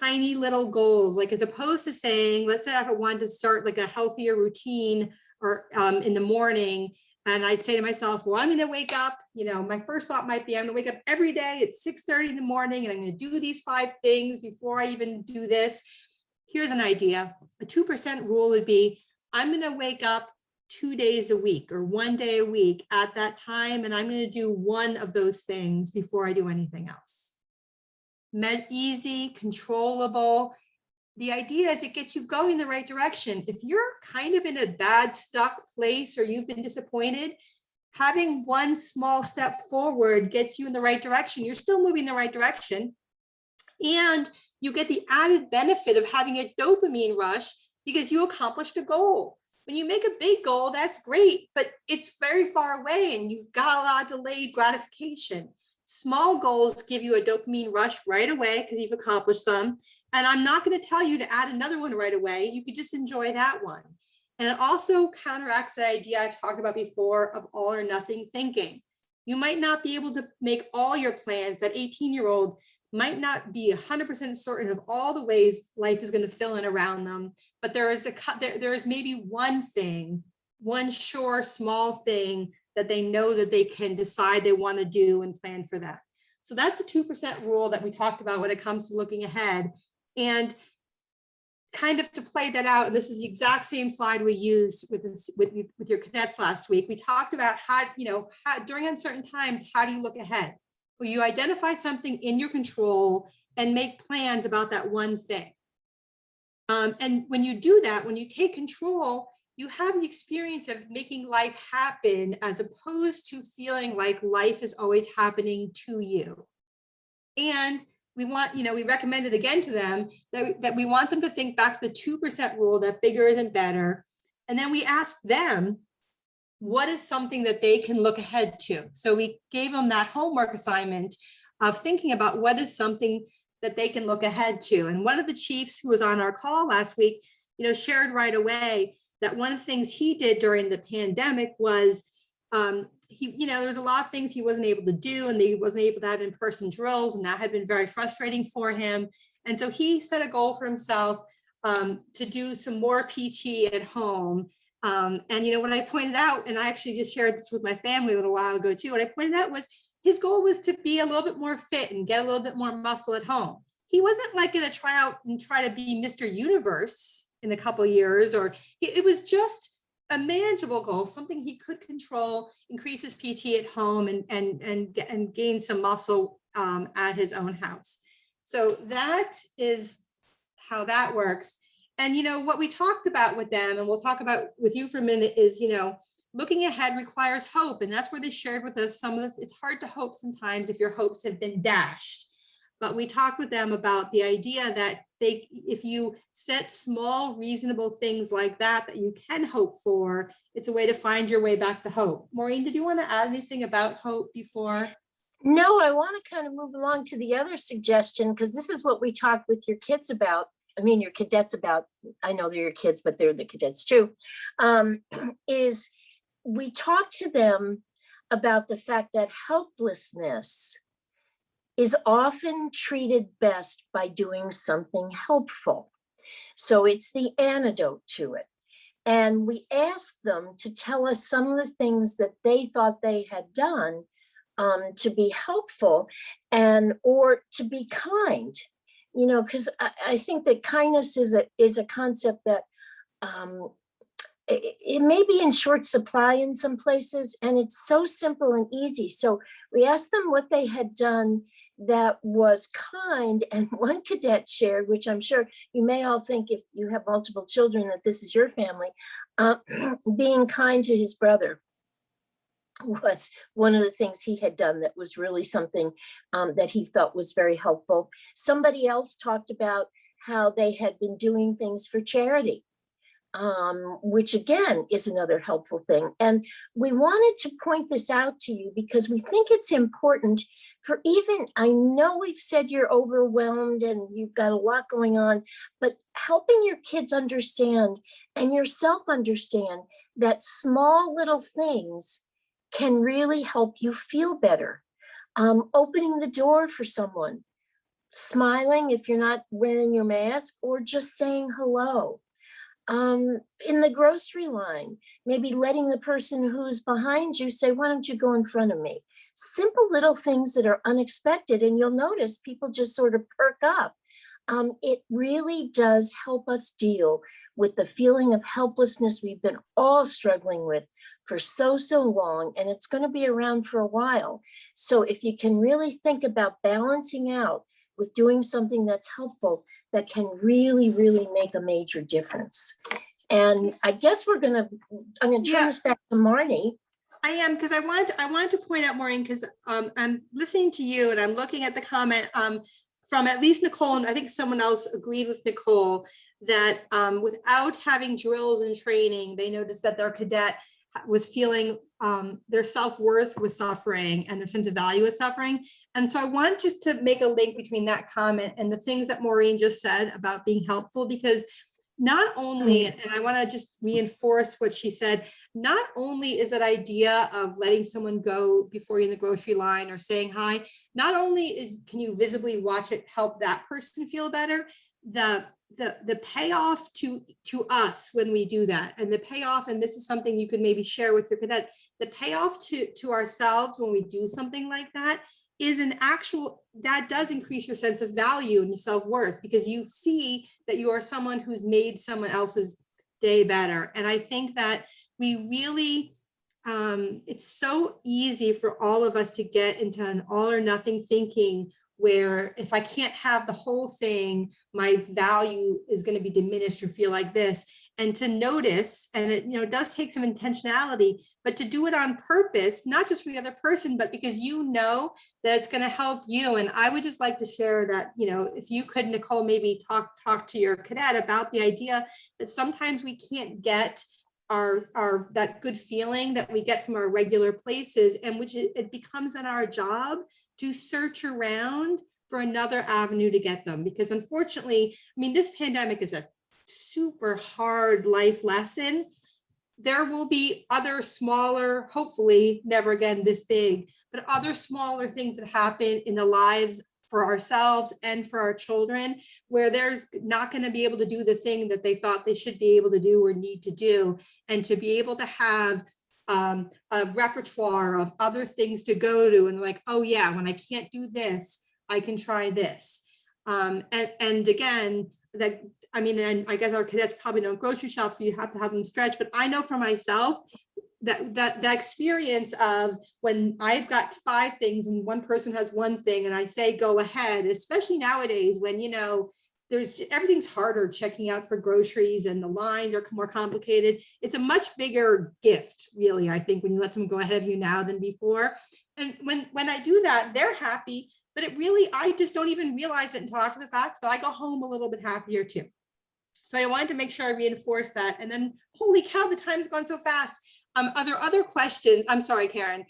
tiny little goals, like as opposed to saying, let's say if I wanted to start like a healthier routine or in the morning, and I'd say to myself, well, I'm going to wake up, my first thought might be I'm going to wake up every day at 6:30 in the morning, and I'm going to do these 5 things before I even do this. Here's an idea. A 2% rule would be, I'm going to wake up 2 days a week or 1 day a week at that time, and I'm going to do one of those things before I do anything else. Easy, controllable. The idea is it gets you going in the right direction. If you're kind of in a bad, stuck place or you've been disappointed, having one small step forward gets you in the right direction. You're still moving in the right direction. And you get the added benefit of having a dopamine rush because you accomplished a goal. When you make a big goal, that's great, but it's very far away and you've got a lot of delayed gratification. Small goals give you a dopamine rush right away because you've accomplished them. And I'm not going to tell you to add another one right away. You could just enjoy that one. And it also counteracts the idea I've talked about before of all or nothing thinking. You might not be able to make all your plans. That 18-year-old might not be 100% certain of all the ways life is going to fill in around them. But there is maybe one thing, one sure small thing that they know that they can decide they want to do and plan for that. So that's the 2% rule that we talked about when it comes to looking ahead. And kind of to play that out, and this is the exact same slide we used with your cadets last week. We talked about how during uncertain times, how do you look ahead? Well, you identify something in your control and make plans about that one thing. And when you do that, when you take control, you have the experience of making life happen as opposed to feeling like life is always happening to you. And we want, we recommended again to them that we want them to think back to the 2% rule, that bigger isn't better. And then we ask them, what is something that they can look ahead to? So we gave them that homework assignment of thinking about what is something that they can look ahead to. And one of the chiefs who was on our call last week, shared right away that one of the things he did during the pandemic was there was a lot of things he wasn't able to do, and he wasn't able to have in-person drills, and that had been very frustrating for him. And so he set a goal for himself to do some more PT at home. And what I pointed out, and I actually just shared this with my family a little while ago too, what I pointed out was his goal was to be a little bit more fit and get a little bit more muscle at home. He wasn't like going to try out and try to be Mr. Universe in a couple of years, or it was just a manageable goal, something he could control, increase his PT at home and gain some muscle at his own house. So that is how that works. And, what we talked about with them, and we'll talk about with you for a minute, is, looking ahead requires hope. And that's where they shared with us it's hard to hope sometimes if your hopes have been dashed. But we talked with them about the idea that if you set small, reasonable things like that you can hope for, it's a way to find your way back to hope. Maureen, did you want to add anything about hope before? No, I want to kind of move along to the other suggestion, because this is what we talked with your kids about. I mean, your cadets about. I know they're your kids, but they're the cadets too. Is we talked to them about the fact that helplessness is often treated best by doing something helpful. So it's the antidote to it. And we asked them to tell us some of the things that they thought they had done to be helpful or to be kind, because I think that kindness is a concept that it may be in short supply in some places, and it's so simple and easy. So we asked them what they had done that was kind, and one cadet shared, which I'm sure you may all think, if you have multiple children, that this is your family, being kind to his brother was one of the things he had done that was really something that he felt was very helpful. Somebody else talked about how they had been doing things for charity, which again is another helpful thing. And we wanted to point this out to you because we think it's important for I know we've said you're overwhelmed and you've got a lot going on, but helping your kids understand and yourself understand that small little things can really help you feel better. Opening the door for someone, smiling if you're not wearing your mask, or just saying hello. In the grocery line, maybe letting the person who's behind you say, why don't you go in front of me? Simple little things that are unexpected, and you'll notice people just sort of perk up. It really does help us deal with the feeling of helplessness we've been all struggling with for so long, and it's going to be around for a while. So if you can really think about balancing out with doing something that's helpful, that can really make a major difference. And I guess I'm going to turn this back to Marnie. I am, because I wanted to point out, Maureen, because I'm listening to you and I'm looking at the comment from at least Nicole, and I think someone else agreed with Nicole, that without having drills and training, they noticed that their cadet was feeling their self-worth was suffering and their sense of value was suffering. And so I want just to make a link between that comment and the things that Maureen just said about being helpful, because not only, and I want to just reinforce what she said, not only is that idea of letting someone go before you in the grocery line or saying hi, not only can you visibly watch it help that person feel better, the payoff to us when we do that, and the payoff, and this is something you could maybe share with your cadet, the payoff to ourselves when we do something like that is that does increase your sense of value and your self-worth, because you see that you are someone who's made someone else's day better. And I think that we really, it's so easy for all of us to get into an all or nothing thinking, where if I can't have the whole thing, my value is going to be diminished or feel like this. And to notice, and it does take some intentionality, but to do it on purpose, not just for the other person, but because you know that it's going to help you. And I would just like to share that, if you could, Nicole, maybe talk to your cadet about the idea that sometimes we can't get our that good feeling that we get from our regular places, and which it becomes in our job to search around for another avenue to get them. Because unfortunately, this pandemic is a super hard life lesson. There will be other smaller, hopefully never again this big, but other smaller things that happen in the lives for ourselves and for our children, where there's not going to be able to do the thing that they thought they should be able to do or need to do. And to be able to have a repertoire of other things to go to, and like, oh yeah, when I can't do this, I can try this. And again, that, I mean, and I guess our cadets probably don't grocery shop, so you have to have them stretch, but I know for myself, that experience of when I've got 5 things and one person has 1 thing and I say, go ahead, especially nowadays when, you know, everything's harder checking out for groceries and the lines are more complicated. It's a much bigger gift, really, I think, when you let them go ahead of you now than before. And when I do that, they're happy, but it really, I just don't even realize it until after the fact, but I go home a little bit happier too. So I wanted to make sure I reinforce that. And then, holy cow, the time's gone so fast. Are there other questions? I'm sorry, Karen.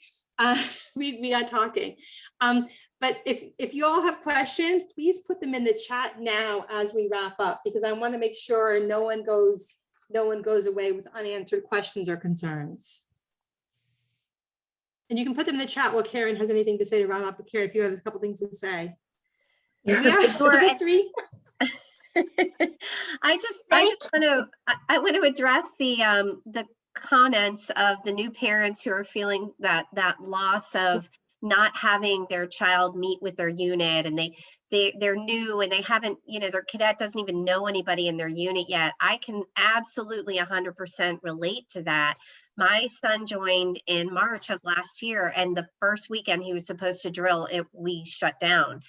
We got talking. But if you all have questions, please put them in the chat now as we wrap up, because I want to make sure no one goes away with unanswered questions or concerns. And you can put them in the chat while Karen has anything to say to wrap up. But Karen, if you have a couple things to say. Yeah, look at 3. I want to address the comments of the new parents who are feeling that loss of not having their child meet with their unit, and they're new and they haven't, you know, their cadet doesn't even know anybody in their unit yet. I can absolutely 100% relate to that. My son joined in March of last year, and the first weekend he was supposed to drill, we shut down.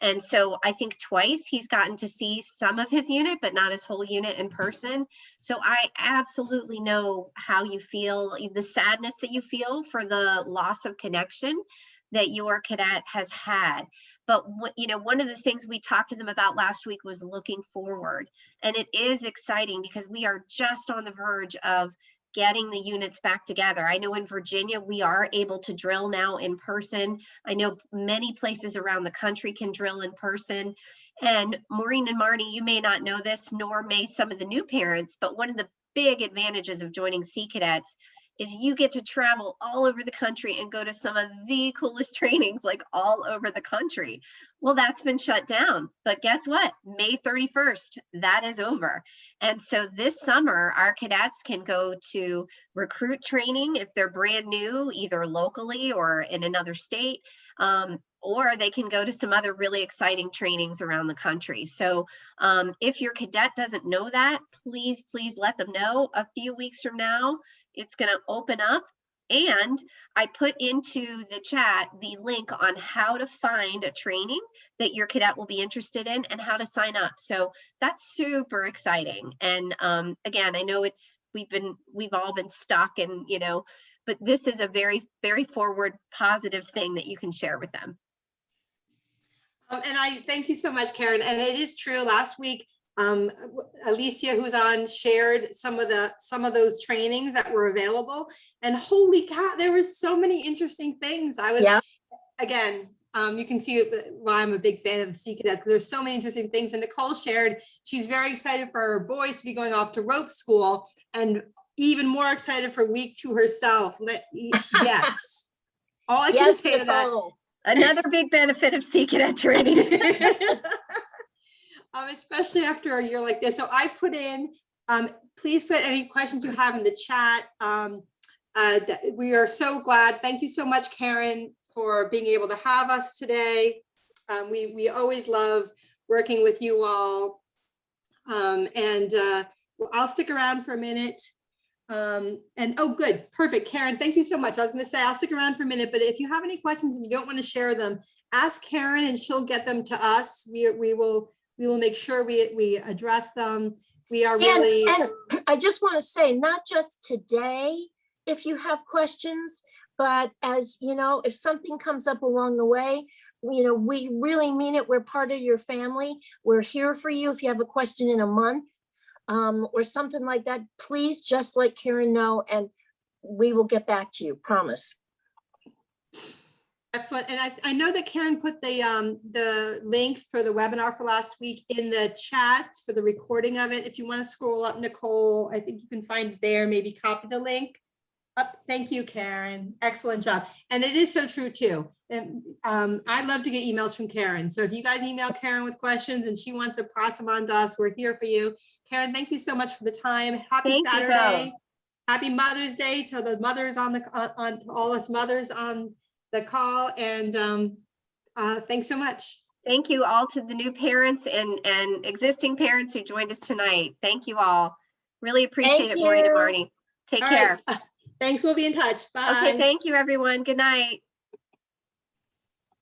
And so I think twice he's gotten to see some of his unit, but not his whole unit in person. So I absolutely know how you feel, the sadness that you feel for the loss of connection that your cadet has had. But you know, one of the things we talked to them about last week was looking forward. And it is exciting because we are just on the verge of getting the units back together. I know in Virginia, we are able to drill now in person. I know many places around the country can drill in person. And Maureen and Marnie, you may not know this, nor may some of the new parents, but one of the big advantages of joining Sea Cadets is you get to travel all over the country and go to some of the coolest trainings, like all over the country. Well, that's been shut down, but guess what? May 31st, that is over. And so this summer, our cadets can go to recruit training if they're brand new, either locally or in another state, or they can go to some other really exciting trainings around the country. So if your cadet doesn't know that, please let them know. A few weeks from now, it's going to open up, and I put into the chat the link on how to find a training that your cadet will be interested in and how to sign up. So that's super exciting. And again, I know we've all been stuck, and you know, but this is a very, very forward, positive thing that you can share with them. And I thank you so much, Karen. And it is true. Last week, Alicia, who's on, shared some of those trainings that were available, and holy cow, there was so many interesting things. I was, again, you can see why I'm a big fan of the Sea Cadets, because there's so many interesting things. And Nicole shared she's very excited for her boys to be going off to rope school, and even more excited for week 2 herself. Yes, all I can say to that. Another big benefit of Sea Cadet training. Especially after a year like this. So I put in, please put any questions you have in the chat. We are so glad. Thank you so much, Karen, for being able to have us today. We always love working with you all. I'll stick around for a minute. Oh, good. Perfect. Karen, thank you so much. I was going to say, I'll stick around for a minute, but if you have any questions and you don't want to share them, ask Karen and she'll get them to us. We will make sure we address them. We are really. And I just want to say, not just today, if you have questions, but as you know, if something comes up along the way, you know, we really mean it. We're part of your family. We're here for you. If you have a question in a month or something like that, please just let Karen know and we will get back to you, promise. Excellent. And I know that Karen put the link for the webinar for last week in the chat for the recording of it. If you want to scroll up, Nicole, I think you can find it there, maybe copy the link. Thank you, Karen. Excellent job. And it is so true too. And I love to get emails from Karen. So if you guys email Karen with questions and she wants to pass them on to us, we're here for you. Karen, thank you so much for the time. Happy Saturday. happy Mother's Day to the mothers on the, on all us mothers on the call. And thanks so much. Thank you all to the new parents and existing parents who joined us tonight. Thank you all. Really appreciate Thank it, Maureen and you. Marnie. Take All care. right. Thanks. We'll be in touch. Bye. Okay, thank you, everyone. Good night.